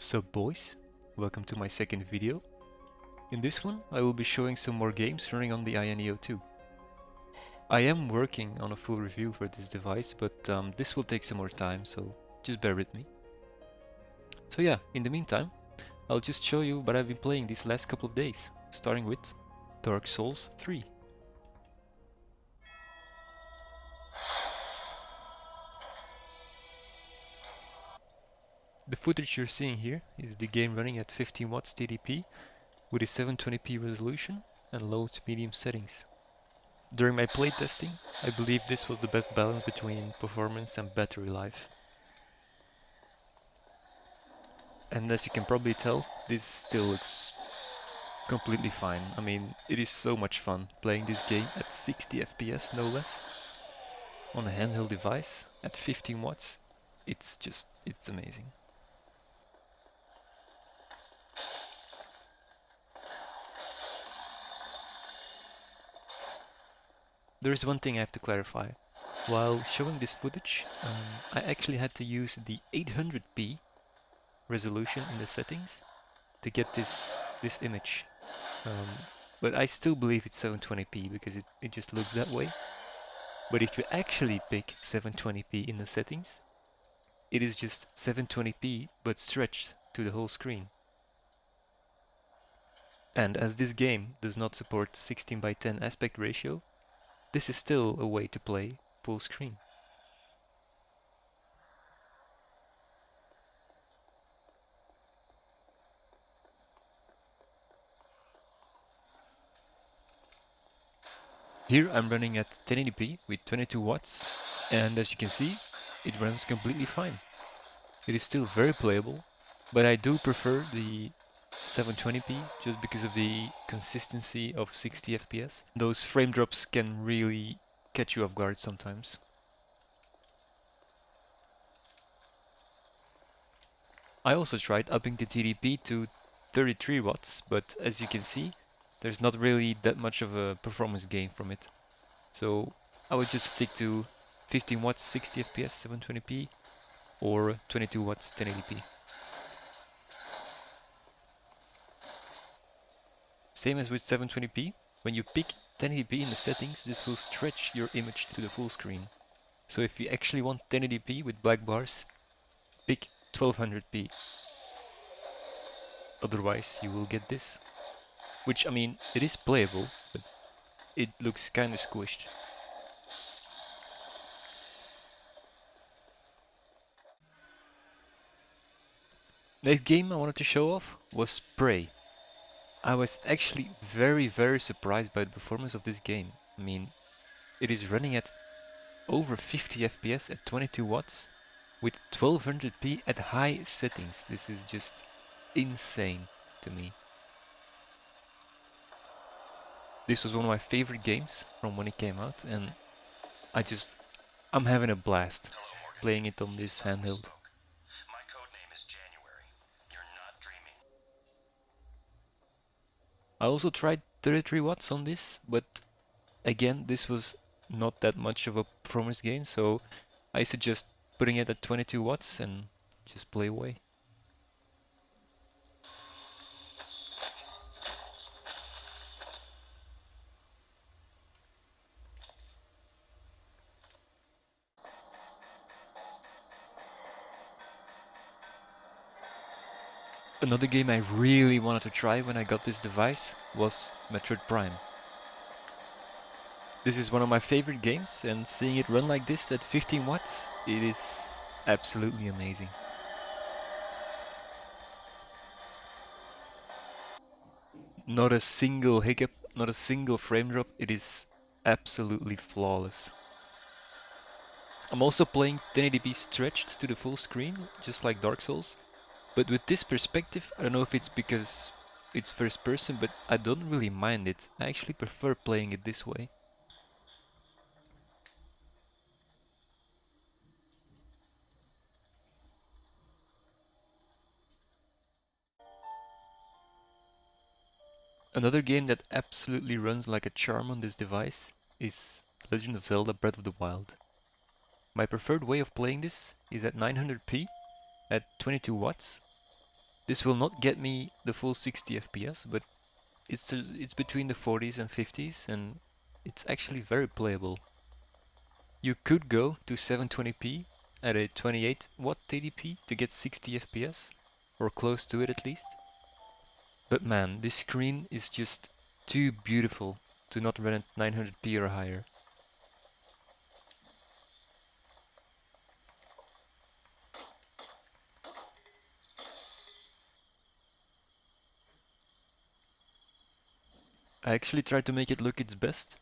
Sup boys, welcome to my second video. In this one I will be showing some more games running on the AyaNeo 2. I am working on a full review for this device, but this will take some more time, so just bear with me. So yeah, in the meantime, I'll just show you what I've been playing these last couple of days, starting with Dark Souls 3. The footage you're seeing here is the game running at 15 watts TDP with a 720p resolution and low to medium settings. During my playtesting, I believe this was the best balance between performance and battery life. And as you can probably tell, this still looks completely fine. I mean, it is so much fun playing this game at 60 FPS no less on a handheld device at 15 watts. It's amazing. There is one thing I have to clarify. While showing this footage, I actually had to use the 800p resolution in the settings to get this image. But I still believe it's 720p because it just looks that way. But if you actually pick 720p in the settings, it is just 720p but stretched to the whole screen. And as this game does not support 16:10 aspect ratio, this is still a way to play full screen. Here I'm running at 1080p with 22 watts, and as you can see, it runs completely fine. It is still very playable, but I do prefer the 720p just because of the consistency of 60 FPS. Those frame drops can really catch you off guard sometimes. I also tried upping the TDP to 33 watts, but as you can see, there's not really that much of a performance gain from it. So I would just stick to 15 watts 60 FPS 720p or 22 watts 1080p. Same as with 720p, when you pick 1080p in the settings, this will stretch your image to the full screen. So if you actually want 1080p with black bars, pick 1200p. Otherwise you will get this. Which, I mean, it is playable, but it looks kinda squished. Next game I wanted to show off was Prey. I was actually very surprised by the performance of this game. I mean, it is running at over 50 FPS at 22 watts with 1200p at high settings. This is just insane to me. This was one of my favorite games from when it came out, and I'm having a blast playing it on this handheld. I also tried 33 watts on this, but again, this was not that much of a performance gain, so I suggest putting it at 22 watts and just play away. Another game I really wanted to try when I got this device was Metroid Prime. This is one of my favorite games, and seeing it run like this at 15 watts, it is absolutely amazing. Not a single hiccup, not a single frame drop, it is absolutely flawless. I'm also playing 1080p stretched to the full screen, just like Dark Souls, but with this perspective, I don't know if it's because it's first person, but I don't really mind it. I actually prefer playing it this way. Another game that absolutely runs like a charm on this device is Legend of Zelda Breath of the Wild. My preferred way of playing this is at 900p at 22 watts, This will not get me the full 60 FPS, but it's between the 40s and 50s, and it's actually very playable. You could go to 720p at a 28 watt TDP to get 60 FPS, or close to it at least. But man, this screen is just too beautiful to not run at 900p or higher. I actually tried to make it look its best.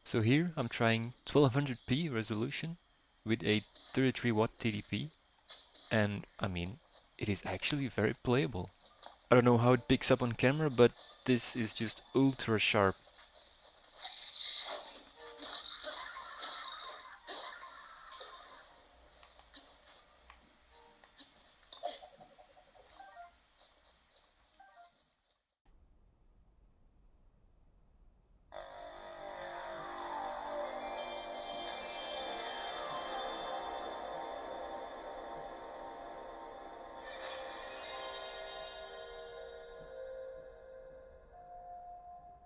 So here I'm trying 1200p resolution with a 33 watt TDP, and I mean, it is actually very playable. I don't know how it picks up on camera, but this is just ultra sharp.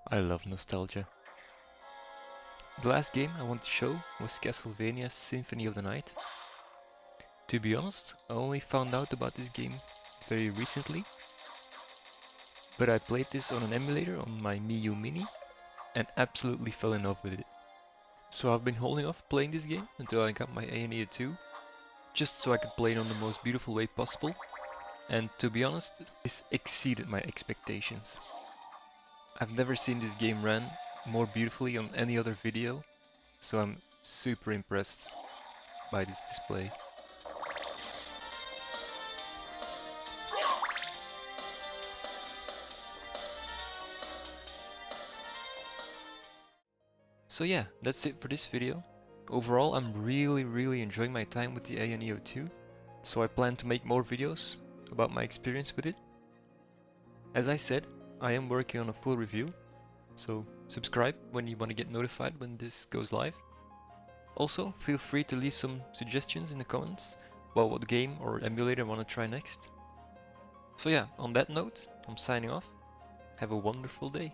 I love nostalgia. The last game I want to show was CastleVania Symphony of the Night. To be honest, I only found out about this game very recently, but I played this on an emulator on my Mii Mini and absolutely fell in love with it. So I've been holding off playing this game until I got my AyaNeo 2, just so I could play it on the most beautiful way possible, and to be honest, this exceeded my expectations. I've never seen this game run more beautifully on any other video, so I'm super impressed by this display. So yeah, that's it for this video. Overall, I'm really enjoying my time with the AyaNeo 2, so I plan to make more videos about my experience with it. As I said, I am working on a full review, so subscribe when you want to get notified when this goes live. Also, feel free to leave some suggestions in the comments about what game or emulator I want to try next. So yeah, on that note, I'm signing off. Have a wonderful day.